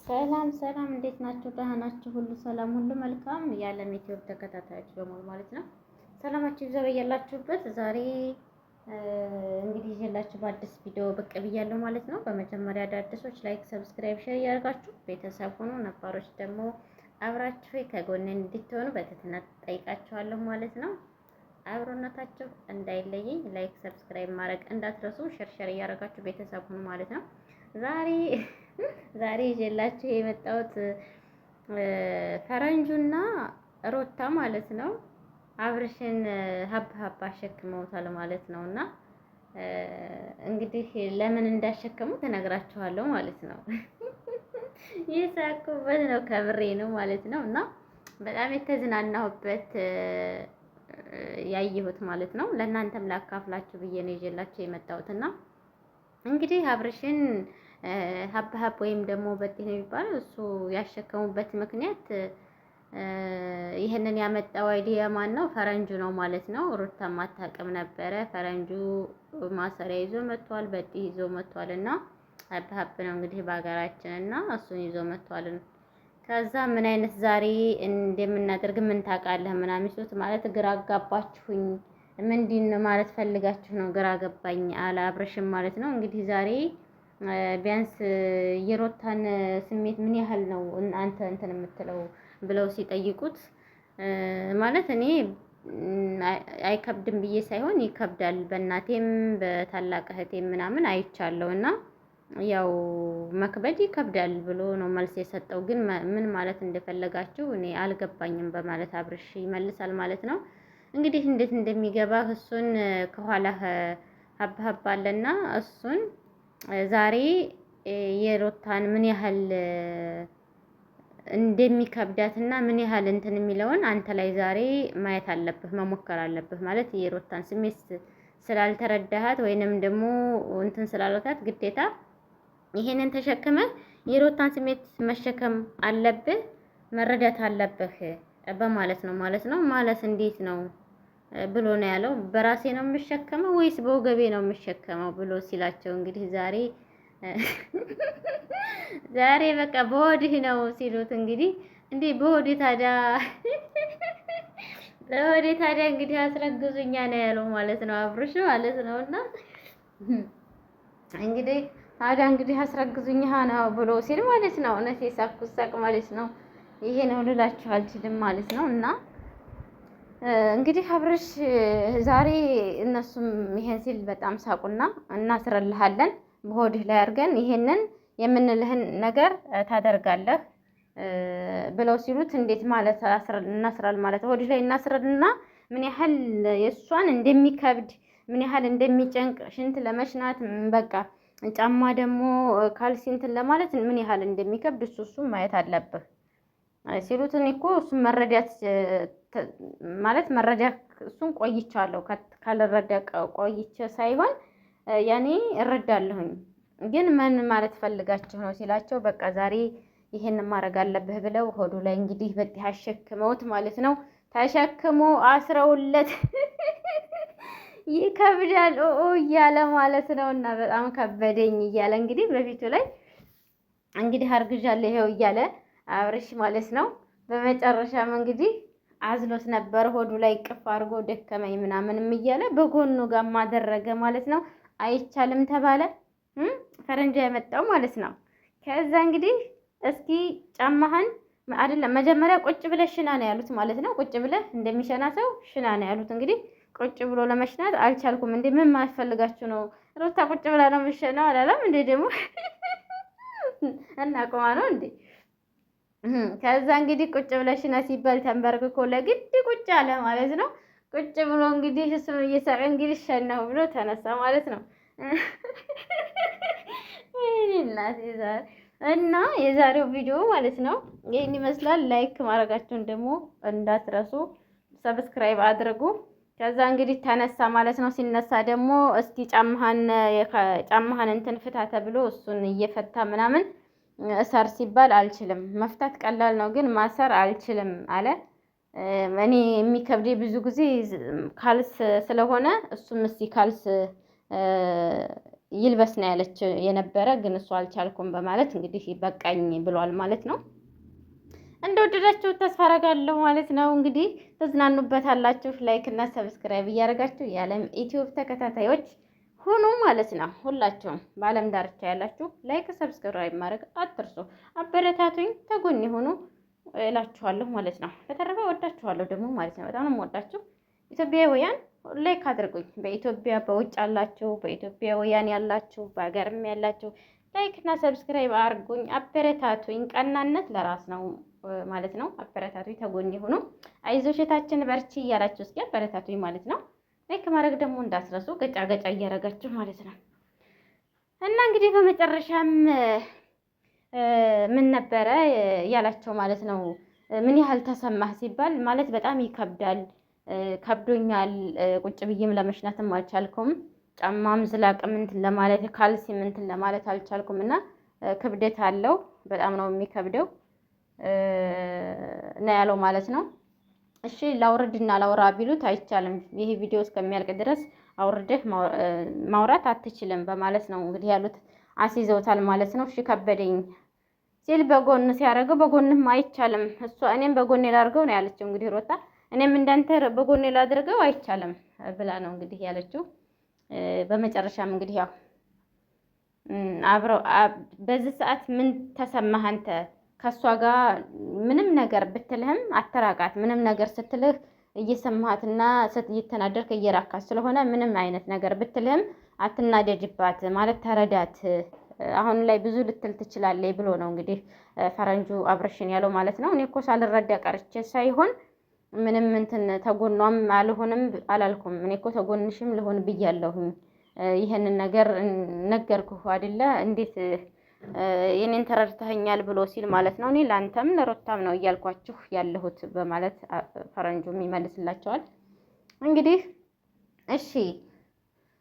ሰላም ሰላም፣ እንዴት ናችሁ? ደህና ናችሁ? ሁሉ ሰላም፣ ሁሉ መልካም። የዓለም ኢትዮፕ ተከታታዮች በሙሉ ማለት ነው ሰላማችሁ ይብዛ በያላችሁበት። ዛሬ እንግዲህ ይዤላችሁ በአዲስ ቪዲዮ ብቅ ብያለሁ ማለት ነው። በመጀመሪያ አዳዲሶች ላይክ፣ ሰብስክራይብ፣ ሼር እያደረጋችሁ ቤተሰብ ሆኖ ነባሮች ደግሞ አብራችሁ ከጎኔ እንድትሆኑ በትህትና ጠይቃችኋለሁ ማለት ነው። አብሮነታችሁ እንዳይለየኝ ላይክ፣ ሰብስክራይብ ማድረግ እንዳትረሱ፣ ሼር እያደረጋችሁ ቤተሰብ ሆኖ ማለት ነው። ዛሬ ይዤላችሁ የመጣሁት ፈረንጁና ሮታ ማለት ነው አብርሽን ሀብ አሸክመውታል ማለት ነው። እና እንግዲህ ለምን እንዳሸከሙ ተነግራችኋለሁ ማለት ነው። የሳኩበት ነው ከብሬ ነው ማለት ነው። እና በጣም የተዝናናሁበት ያየሁት ማለት ነው። ለእናንተም ላካፍላችሁ ብዬ ነው ይዤላችሁ የመጣሁት እና እንግዲህ አብርሽን ሀብ ወይም ደግሞ በጤ ነው የሚባለው እሱ ያሸከሙበት ምክንያት ይሄንን ያመጣው አይዲያ ማን ነው? ፈረንጁ ነው ማለት ነው። ሩታ ማታቀም ነበረ። ፈረንጁ ማሰሪያ ይዞ መጥቷል፣ በጤ ይዞ መጥቷል እና ሀብ ነው እንግዲህ በሀገራችን እና እሱን ይዞ መጥቷል። ከዛ ምን አይነት ዛሬ እንደምናደርግ ምን ታውቃለህ ምናምን ሲሉት ማለት ግራ አጋባችሁኝ፣ ምንድን ማለት ፈልጋችሁ ነው? ግራ ገባኝ አለ አብርሽም ማለት ነው። እንግዲህ ዛሬ ቢያንስ የሮታን ስሜት ምን ያህል ነው አንተ እንትን የምትለው ብለው ሲጠይቁት ማለት እኔ አይከብድም ብዬ ሳይሆን ይከብዳል፣ በእናቴም በታላቅ እህቴም ምናምን አይቻለሁ እና ያው መክበድ ይከብዳል ብሎ ነው መልስ የሰጠው። ግን ምን ማለት እንደፈለጋችሁ እኔ አልገባኝም በማለት አብርሽ ይመልሳል ማለት ነው። እንግዲህ እንዴት እንደሚገባ እሱን ከኋላ ሀብ አለና እሱን ዛሬ የሮታን ምን ያህል እንደሚከብዳትና ምን ያህል እንትን የሚለውን አንተ ላይ ዛሬ ማየት አለብህ፣ መሞከር አለብህ ማለት የሮታን ስሜት ስላልተረዳሃት ወይንም ደግሞ እንትን ስላልካት ግዴታ ይሄንን ተሸክመህ የሮታን ስሜት መሸከም አለብህ፣ መረዳት አለብህ በማለት ነው ማለት ነው። ማለት እንዴት ነው ብሎ ነው ያለው። በራሴ ነው የምሸከመው ወይስ በወገቤ ነው የምሸከመው ብሎ ሲላቸው እንግዲህ ዛሬ በቃ በሆድህ ነው ሲሉት እንግዲህ እንዴ በሆዴ ታዲያ እንግዲህ አስረግዙኛ ነው ያለው ማለት ነው አብርሽ ማለት ነው። እና እንግዲህ ታዲያ እንግዲህ አስረግዙኛ ነው ብሎ ሲል ማለት ነው እውነት ሳቅ ማለት ነው። ይሄ ነው ልላችሁ አልችልም ማለት ነው። እና እንግዲህ አብርሽ ዛሬ እነሱም ይሄን ሲል በጣም ሳቁና እናስረልሃለን በሆድህ ላይ አድርገን ይሄንን የምንልህን ነገር ታደርጋለህ ብለው ሲሉት እንዴት ማለት እናስራል ማለት ሆድህ ላይ እናስረልና ምን ያህል የእሷን እንደሚከብድ ምን ያህል እንደሚጨንቅ ሽንት ለመሽናት በቃ ጫማ ደግሞ ካልሲ እንትን ለማለት ምን ያህል እንደሚከብድ እሱም ማየት አለብህ ሲሉት እኔ እኮ እሱን መረዳት ማለት መረጃ እሱን ቆይቻለሁ ካልረዳ ቆይቼ ሳይሆን ያኔ እረዳለሁኝ። ግን ምን ማለት ፈልጋችሁ ነው ሲላቸው በቃ ዛሬ ይሄን ማድረግ አለብህ ብለው ሆዱ ላይ እንግዲህ በዚህ አሸክመውት ማለት ነው። ተሸክሞ አስረውለት ይከብዳል እያለ ማለት ነው። እና በጣም ከበደኝ እያለ እንግዲህ በፊቱ ላይ እንግዲህ አርግዣለሁ ይሄው እያለ አብርሽ ማለት ነው። በመጨረሻም እንግዲህ አዝሎት ነበር ሆዱ ላይ ቅፍ አድርጎ ደከመኝ ምናምንም እያለ በጎኑ ጋር ማደረገ ማለት ነው። አይቻልም ተባለ ፈረንጃ ያመጣው ማለት ነው። ከዛ እንግዲህ እስኪ ጫማህን አይደለም መጀመሪያ ቁጭ ብለህ ሽና ነው ያሉት ማለት ነው። ቁጭ ብለህ እንደሚሸና ሰው ሽና ነው ያሉት። እንግዲህ ቁጭ ብሎ ለመሽናት አልቻልኩም እንዴ ምን ማስፈልጋችሁ ነው? ሮታ ቁጭ ብላ ነው የምትሸናው አላለም እንዴ ደግሞ እና ቆማ ነው እንዴ? ከዛ እንግዲህ ቁጭ ብለሽ ና ሲባል ተንበርክኮ ለግድ ቁጭ አለ ማለት ነው። ቁጭ ብሎ እንግዲህ እሱን እየሳቀ እንግዲህ ሸናው ብሎ ተነሳ ማለት ነው። እና የዛሬው ቪዲዮ ማለት ነው ይሄን ይመስላል። ላይክ ማድረጋችሁን ደግሞ እንዳትረሱ፣ ሰብስክራይብ አድርጉ። ከዛ እንግዲህ ተነሳ ማለት ነው። ሲነሳ ደግሞ እስኪ ጫማህን እንትን ፍታ ተብሎ እሱን እየፈታ ምናምን እሰር ሲባል አልችልም። መፍታት ቀላል ነው ግን ማሰር አልችልም አለ። እኔ የሚከብደኝ ብዙ ጊዜ ካልስ ስለሆነ እሱም እስኪ ካልስ ይልበስ ነው ያለች የነበረ ግን እሱ አልቻልኩም በማለት እንግዲህ በቃኝ ብሏል ማለት ነው። እንደወደዳችሁ ተስፋ አደርጋለሁ ማለት ነው። እንግዲህ ተዝናኑበታላችሁ። ላይክ እና ሰብስክራይብ እያደረጋችሁ የዓለም ዩቲዩብ ተከታታዮች ሁኑ ማለት ነው። ሁላችሁም በዓለም ዳርቻ ያላችሁ ላይክ ሰብስክራይብ ማድረግ አትርሱ። አበረታቱኝ፣ ተጎን የሆኑ እላችኋለሁ ማለት ነው። በተረፈ ወዳችኋለሁ ደግሞ ማለት ነው። በጣም ነው የምወዳችሁ ኢትዮጵያውያን። ላይክ አድርጉኝ። በኢትዮጵያ በውጭ ያላችሁ፣ በኢትዮጵያውያን ያላችሁ፣ በሀገርም ያላችሁ ላይክ እና ሰብስክራይብ አድርጉኝ፣ አበረታቱኝ። ቀናነት ለራስ ነው ማለት ነው። አበረታቱኝ፣ ተጎን የሆኑ አይዞሽ እህታችን በርቺ እያላችሁ እስኪ አበረታቱኝ ማለት ነው። ላይክ ማድረግ ደግሞ እንዳስረሱ ገጫ ገጫ እያደረጋችሁ ማለት ነው። እና እንግዲህ በመጨረሻም ምን ነበረ ያላቸው ማለት ነው። ምን ያህል ተሰማህ ሲባል ማለት በጣም ይከብዳል፣ ከብዶኛል። ቁጭ ብዬም ለመሽናትም አልቻልኩም። ጫማም ዝላቅም እንትን ለማለት ካልሲም እንትን ለማለት አልቻልኩም። እና ክብደት አለው፣ በጣም ነው የሚከብደው ነው ያለው ማለት ነው። እሺ ላውርድና ላውራ ቢሉት አይቻልም። ይሄ ቪዲዮ እስከሚያልቅ ድረስ አውርደህ ማውራት አትችልም በማለት ነው እንግዲህ ያሉት። አስይዘውታል ማለት ነው። እሺ ከበደኝ ሲል በጎን ሲያደርገው በጎንም አይቻልም እሷ እኔም በጎኔ ላድርገው ነው ያለችው። እንግዲህ ሮታ እኔም እንዳንተ በጎኔ ላድርገው አይቻልም ብላ ነው እንግዲህ ያለችው። በመጨረሻም እንግዲህ ያው አብረው በዚህ ሰዓት ምን ተሰማህ አንተ? ከሷ ጋር ምንም ነገር ብትልህም አተራቃት። ምንም ነገር ስትልህ እየሰማሃትና እየተናደርክ እየራካት ስለሆነ ምንም አይነት ነገር ብትልህም አትናደጅባት ማለት ተረዳት። አሁን ላይ ብዙ ልትል ትችላለች ብሎ ነው እንግዲህ ፈረንጁ አብረሽን ያለው ማለት ነው። እኔ እኮ ሳልረዳ ቀርቼ ሳይሆን ምንም እንትን ተጎኗም አልሆንም አላልኩም። እኔ እኮ ተጎንሽም ልሆን ብያለሁኝ። ይሄንን ነገር ነገርኩህ አይደለ እንዴት የኔን ተረድተኸኛል ብሎ ሲል ማለት ነው። እኔ ላንተም ለሮታም ነው እያልኳችሁ ያለሁት በማለት ፈረንጁም ይመልስላቸዋል። እንግዲህ እሺ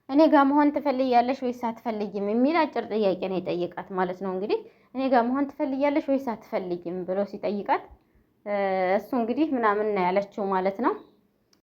እኔ ጋር መሆን ትፈልጊያለሽ ወይስ አትፈልጊም የሚል አጭር ጥያቄ ነው የጠየቃት ማለት ነው። እንግዲህ እኔ ጋር መሆን ትፈልጊያለሽ ወይስ አትፈልጊም ብሎ ሲጠይቃት እሱ እንግዲህ ምናምን ነው ያለችው ማለት ነው።